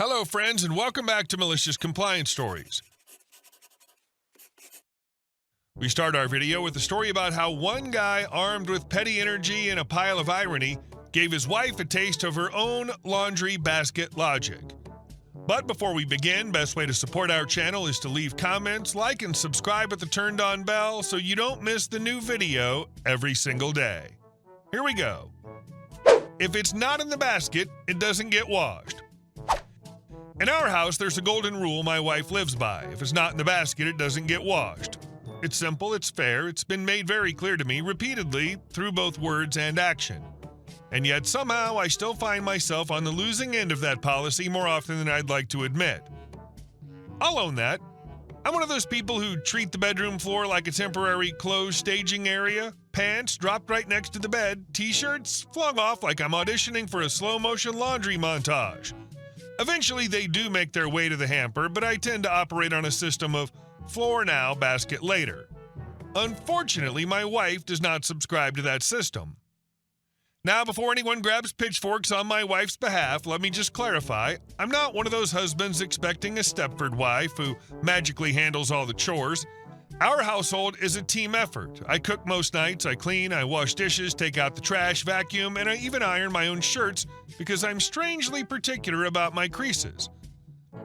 Hello, friends, and welcome back to Malicious Compliance Stories. We start our video with a story about how one guy armed with petty energy and a pile of irony gave his wife a taste of her own laundry basket logic. But before we begin, best way to support our channel is to leave comments, like, and subscribe with the turned-on bell so you don't miss the new video every single day. Here we go. If it's not in the basket, it doesn't get washed. In our house, there's a golden rule my wife lives by. If it's not in the basket, it doesn't get washed. It's simple, it's fair, it's been made very clear to me repeatedly through both words and action. And yet somehow I still find myself on the losing end of that policy more often than I'd like to admit. I'll own that. I'm one of those people who treat the bedroom floor like a temporary closed staging area. Pants dropped right next to the bed, t-shirts flung off like I'm auditioning for a slow-motion laundry montage. Eventually they do make their way to the hamper, but I tend to operate on a system of floor now, basket later. Unfortunately, my wife does not subscribe to that system. Now, before anyone grabs pitchforks on my wife's behalf, let me just clarify, I'm not one of those husbands expecting a Stepford wife who magically handles all the chores. Our household is a team effort. I cook most nights, I clean, I wash dishes, take out the trash, vacuum, and I even iron my own shirts because I'm strangely particular about my creases.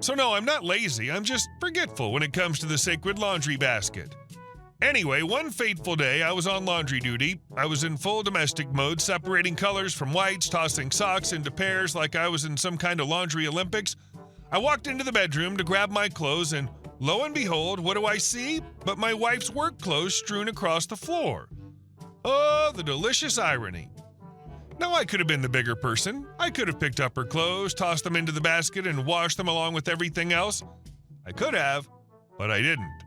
So no, I'm not lazy, I'm just forgetful when it comes to the sacred laundry basket. Anyway, one fateful day, I was on laundry duty. I was in full domestic mode, separating colors from whites, tossing socks into pairs like I was in some kind of laundry Olympics. I walked into the bedroom to grab my clothes, and lo and behold, what do I see? But my wife's work clothes strewn across the floor. Oh, the delicious irony. Now, I could have been the bigger person. I could have picked up her clothes, tossed them into the basket, and washed them along with everything else. I could have, but I didn't.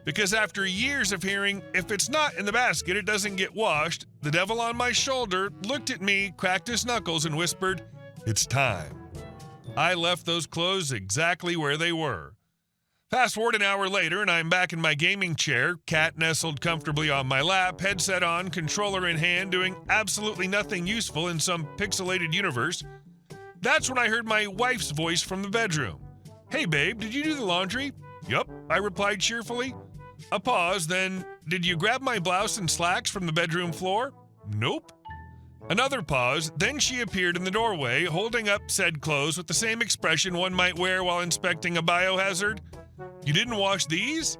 Because after years of hearing, if it's not in the basket, it doesn't get washed, the devil on my shoulder looked at me, cracked his knuckles, and whispered, "It's time." I left those clothes exactly where they were. Fast forward an hour later, and I'm back in my gaming chair, cat nestled comfortably on my lap, headset on, controller in hand, doing absolutely nothing useful in some pixelated universe. That's when I heard my wife's voice from the bedroom. "Hey babe, did you do the laundry?" "Yup," I replied cheerfully. A pause, then, "Did you grab my blouse and slacks from the bedroom floor?" "Nope." Another pause, then she appeared in the doorway, holding up said clothes with the same expression one might wear while inspecting a biohazard. "You didn't wash these?"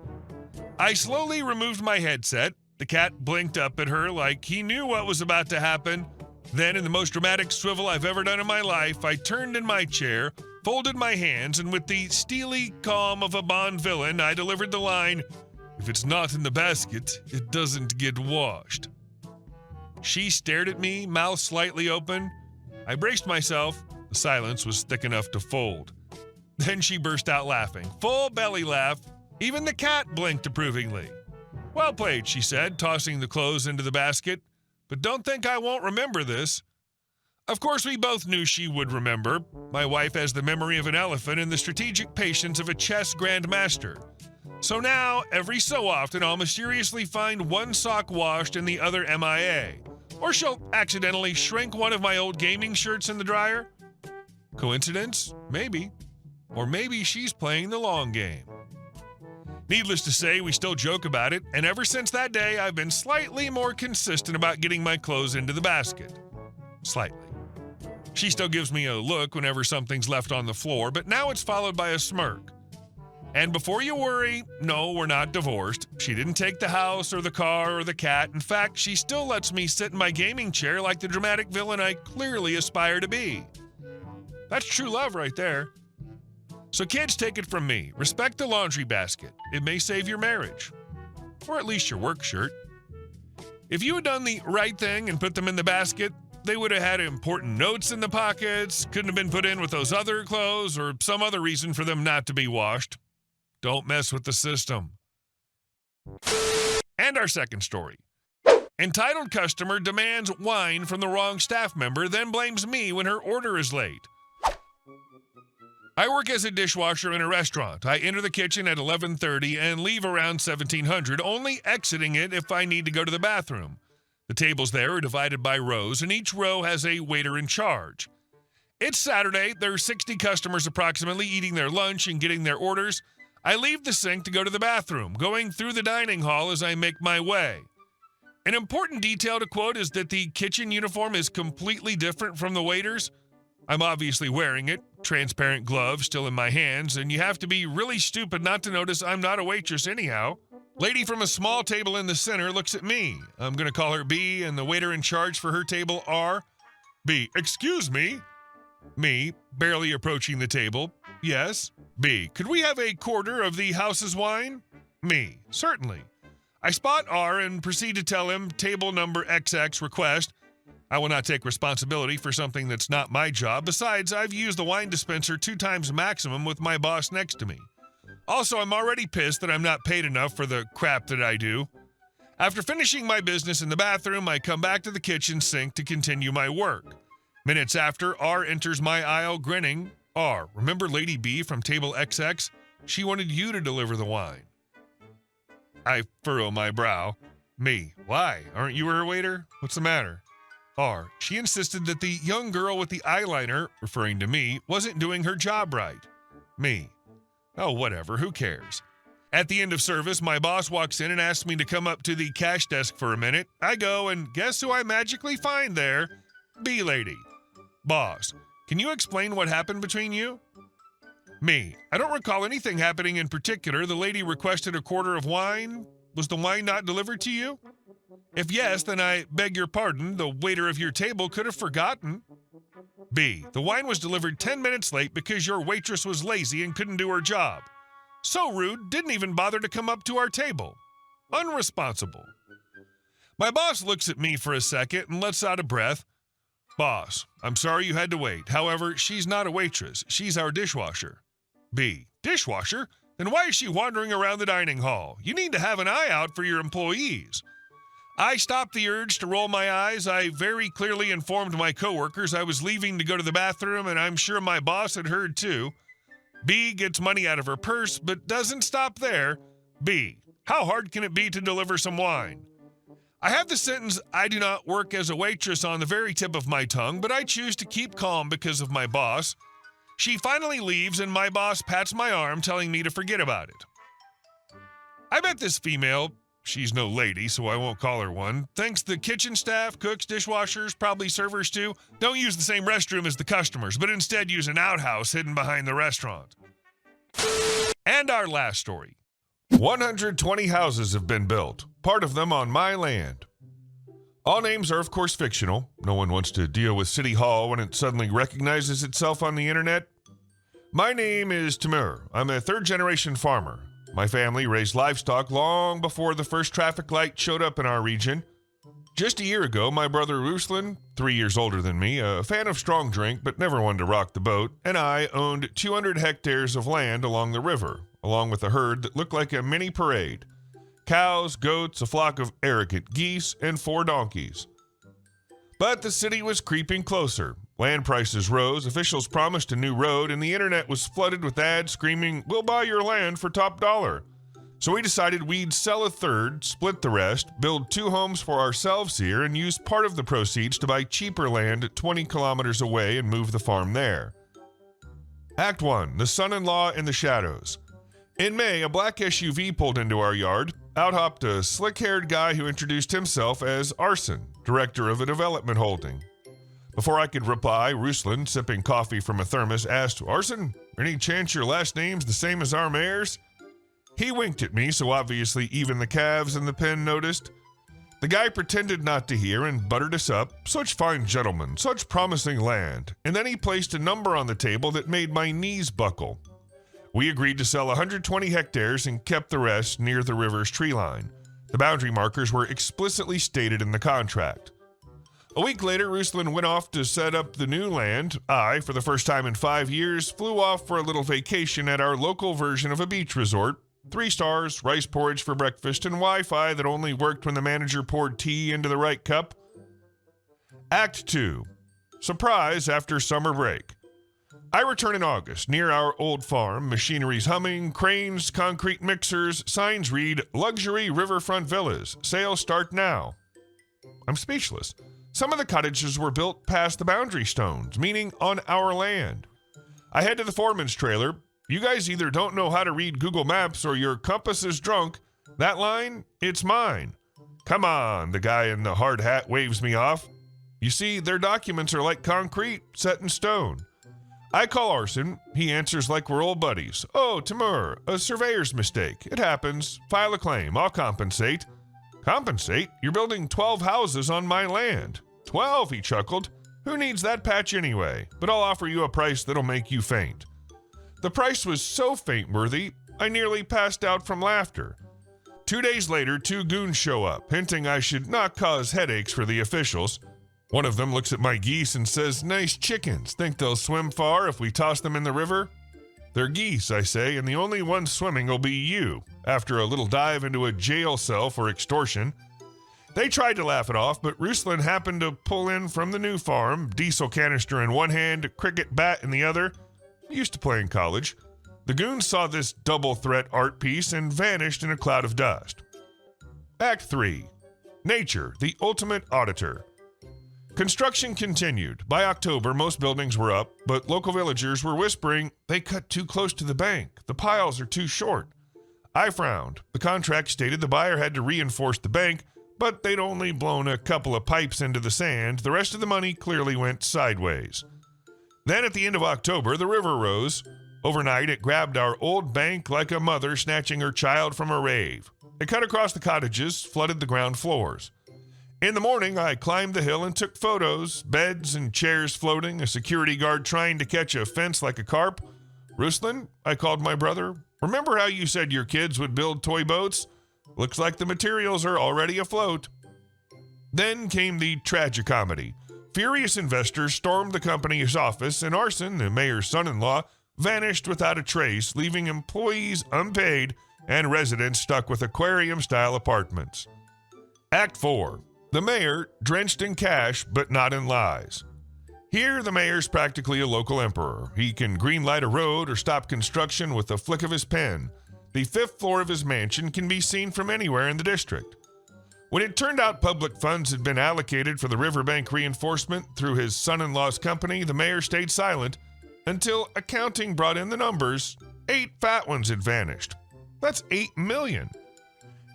I slowly removed my headset. The cat blinked up at her like he knew what was about to happen. Then, in the most dramatic swivel I've ever done in my life, I turned in my chair, folded my hands, and with the steely calm of a Bond villain, I delivered the line, "If it's not in the basket, it doesn't get washed." She stared at me, mouth slightly open. I braced myself. The silence was thick enough to fold. Then she burst out laughing. Full belly laugh. Even the cat blinked approvingly. "Well played," she said, tossing the clothes into the basket. "But don't think I won't remember this." Of course, we both knew she would remember. My wife has the memory of an elephant and the strategic patience of a chess grandmaster. So now, every so often, I'll mysteriously find one sock washed and the other MIA. Or she'll accidentally shrink one of my old gaming shirts in the dryer. Coincidence? Maybe. Or maybe she's playing the long game. Needless to say, we still joke about it, and ever since that day, I've been slightly more consistent about getting my clothes into the basket. Slightly. She still gives me a look whenever something's left on the floor, but now it's followed by a smirk. And before you worry, no, we're not divorced. She didn't take the house or the car or the cat. In fact, she still lets me sit in my gaming chair like the dramatic villain I clearly aspire to be. That's true love right there. So kids, take it from me. Respect the laundry basket. It may save your marriage. Or at least your work shirt. If you had done the right thing and put them in the basket, they would have had important notes in the pockets, couldn't have been put in with those other clothes, or some other reason for them not to be washed. Don't mess with the system. And our second story. Entitled customer demands wine from the wrong staff member, then blames me when her order is late. I work as a dishwasher in a restaurant. I enter the kitchen at 11:30 and leave around 1700, only exiting it if I need to go to the bathroom. The tables there are divided by rows, and each row has a waiter in charge. It's Saturday. There are 60 customers approximately eating their lunch and getting their orders. I leave the sink to go to the bathroom, going through the dining hall as I make my way. An important detail to quote is that the kitchen uniform is completely different from the waiters. I'm obviously wearing it, transparent gloves still in my hands, and you have to be really stupid not to notice I'm not a waitress anyhow. Lady from a small table in the center looks at me. I'm going to call her B, and the waiter in charge for her table R. B, excuse me. Me, barely approaching the table. Yes. B, could we have a quarter of the house's wine? Me, certainly. I spot R and proceed to tell him table number XX request. I will not take responsibility for something that's not my job. Besides, I've used the wine dispenser 2 times maximum with my boss next to me. Also, I'm already pissed that I'm not paid enough for the crap that I do. After finishing my business in the bathroom, I come back to the kitchen sink to continue my work. Minutes after, R enters my aisle grinning. R, remember Lady B from table XX? She wanted you to deliver the wine. I furrow my brow. Me, why? Aren't you her waiter? What's the matter? R, she insisted that the young girl with the eyeliner, referring to me, wasn't doing her job right. Me, oh, whatever, who cares? At the end of service, my boss walks in and asks me to come up to the cash desk for a minute. I go, and guess who I magically find there? B lady. Boss, can you explain what happened between you? Me, I don't recall anything happening in particular. The lady requested a quarter of wine. Was the wine not delivered to you? If yes, then I beg your pardon. The waiter of your table could have forgotten. B, the wine was delivered 10 minutes late because your waitress was lazy and couldn't do her job. So rude, didn't even bother to come up to our table. Unresponsible. My boss looks at me for a second and lets out a breath. Boss, I'm sorry you had to wait. However, she's not a waitress. She's our dishwasher. B, dishwasher? Then why is she wandering around the dining hall? You need to have an eye out for your employees. I stopped the urge to roll my eyes. I very clearly informed my coworkers I was leaving to go to the bathroom, and I'm sure my boss had heard too. B gets money out of her purse, but doesn't stop there. B, how hard can it be to deliver some wine? I have the sentence, I do not work as a waitress, on the very tip of my tongue, but I choose to keep calm because of my boss. She finally leaves, and my boss pats my arm, telling me to forget about it. I bet this female, she's no lady, so I won't call her one, thinks the kitchen staff, cooks, dishwashers, probably servers too, don't use the same restroom as the customers, but instead use an outhouse hidden behind the restaurant. And our last story. 120 houses have been built, part of them on my land. All names are, of course, fictional. No one wants to deal with City Hall when it suddenly recognizes itself on the internet. My name is Timur. I'm a third-generation farmer. My family raised livestock long before the first traffic light showed up in our region. Just a year ago, my brother Ruslan, 3 years older than me, a fan of strong drink but never one to rock the boat, and I owned 200 hectares of land along the river, along with a herd that looked like a mini parade. Cows, goats, a flock of arrogant geese, and 4 donkeys. But the city was creeping closer. Land prices rose, officials promised a new road, and the internet was flooded with ads screaming, "We'll buy your land for top dollar." So we decided we'd sell a third, split the rest, build 2 homes for ourselves here, and use part of the proceeds to buy cheaper land 20 kilometers away and move the farm there. Act 1, the son-in-law in the shadows. In May, a black SUV pulled into our yard. Out hopped a slick-haired guy who introduced himself as Arson, director of a development holding. Before I could reply, Ruslan, sipping coffee from a thermos, asked, "Arson, any chance your last name's the same as our mayor's?" He winked at me, so obviously even the calves in the pen noticed. The guy pretended not to hear and buttered us up. Such fine gentlemen, such promising land. And then he placed a number on the table that made my knees buckle. We agreed to sell 120 hectares and kept the rest near the river's tree line. The boundary markers were explicitly stated in the contract. A week later, Ruslan went off to set up the new land. I, for the first time in 5 years, flew off for a little vacation at our local version of a beach resort. 3 stars, rice porridge for breakfast, and Wi-Fi that only worked when the manager poured tea into the right cup. Act 2. Surprise after summer break. I return in August, near our old farm, machinery's humming, cranes, concrete mixers, signs read, "Luxury Riverfront Villas, sales start now." I'm speechless. Some of the cottages were built past the boundary stones, meaning on our land. I head to the foreman's trailer. You guys either don't know how to read Google Maps or your compass is drunk. That line, it's mine. Come on, the guy in the hard hat waves me off. You see, their documents are like concrete, set in stone. I call Arson. He answers like we're old buddies. Oh, Timur, a surveyor's mistake. It happens. File a claim. I'll compensate. Compensate? You're building 12 houses on my land. 12, he chuckled. Who needs that patch anyway? But I'll offer you a price that'll make you faint. The price was so faint-worthy, I nearly passed out from laughter. 2 days later, 2 goons show up, hinting I should not cause headaches for the officials. One of them looks at my geese and says, "Nice chickens. Think they'll swim far if we toss them in the river?" "They're geese," I say, "and the only one swimming will be you," after a little dive into a jail cell for extortion. They tried to laugh it off, but Ruslan happened to pull in from the new farm, diesel canister in one hand, cricket bat in the other. He used to play in college. The goons saw this double-threat art piece and vanished in a cloud of dust. Act 3. Nature, the ultimate auditor. Construction continued. By October, most buildings were up, but local villagers were whispering, "They cut too close to the bank. The piles are too short." I frowned. The contract stated the buyer had to reinforce the bank, but they'd only blown a couple of pipes into the sand. The rest of the money clearly went sideways. Then at the end of October, the river rose. Overnight, it grabbed our old bank like a mother snatching her child from a rave. It cut across the cottages, flooded the ground floors. In the morning, I climbed the hill and took photos, beds and chairs floating, a security guard trying to catch a fence like a carp. "Ruslan," I called my brother, "remember how you said your kids would build toy boats? Looks like the materials are already afloat." Then came the tragicomedy. Furious investors stormed the company's office, and Arson, the mayor's son-in-law, vanished without a trace, leaving employees unpaid and residents stuck with aquarium-style apartments. Act 4. The mayor, drenched in cash but not in lies. Here, the mayor's practically a local emperor. He can greenlight a road or stop construction with a flick of his pen. The 5th floor of his mansion can be seen from anywhere in the district. When it turned out public funds had been allocated for the riverbank reinforcement through his son-in-law's company, the mayor stayed silent until accounting brought in the numbers. 8 fat ones had vanished. That's $8 million.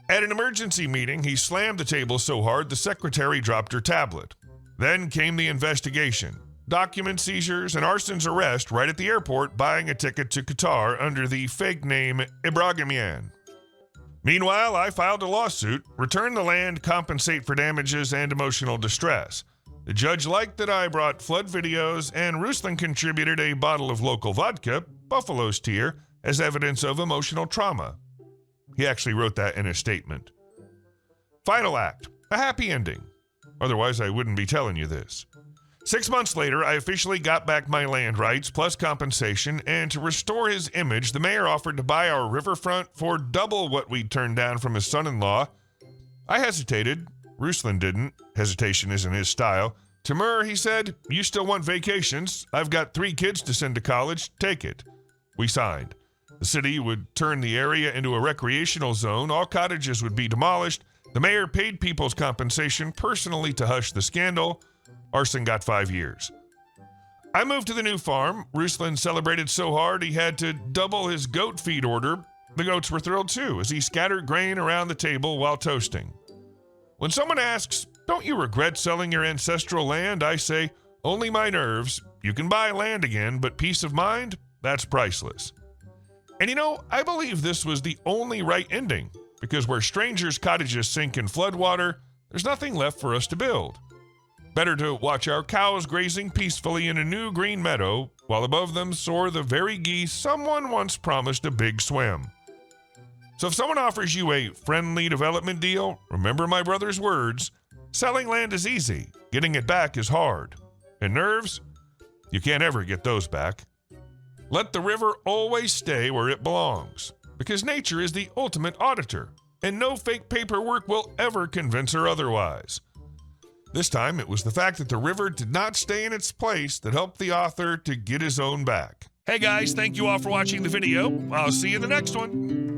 At an emergency meeting, he slammed the table so hard the secretary dropped her tablet. Then came the investigation, document seizures, and Arson's arrest right at the airport buying a ticket to Qatar under the fake name Ibrahimian. Meanwhile, I filed a lawsuit, returned the land, compensate for damages and emotional distress. The judge liked that I brought flood videos, and Ruslan contributed a bottle of local vodka, Buffalo's Tear, as evidence of emotional trauma. He actually wrote that in a statement. Final act, a happy ending. Otherwise, I wouldn't be telling you this. 6 months later, I officially got back my land rights plus compensation, and to restore his image, the mayor offered to buy our riverfront for double what we'd turned down from his son-in-law. I hesitated. Ruslan didn't. Hesitation isn't his style. "Timur," he said, "you still want vacations? I've got 3 kids to send to college. Take it." We signed. The city would turn the area into a recreational zone. All cottages would be demolished. The mayor paid people's compensation personally to hush the scandal. Arson got 5 years. I moved to the new farm. Ruslan celebrated so hard he had to double his goat feed order. The goats were thrilled too, as he scattered grain around the table while toasting. When someone asks, "Don't you regret selling your ancestral land?" I say, "Only my nerves. You can buy land again, but peace of mind, that's priceless." And you know, I believe this was the only right ending, because where strangers' cottages sink in floodwater, there's nothing left for us to build. Better to watch our cows grazing peacefully in a new green meadow, while above them soar the very geese someone once promised a big swim. So if someone offers you a friendly development deal, remember my brother's words: selling land is easy, getting it back is hard. And nerves? You can't ever get those back. Let the river always stay where it belongs, because nature is the ultimate auditor, and no fake paperwork will ever convince her otherwise. This time, it was the fact that the river did not stay in its place that helped the author to get his own back. Hey guys, thank you all for watching the video. I'll see you in the next one.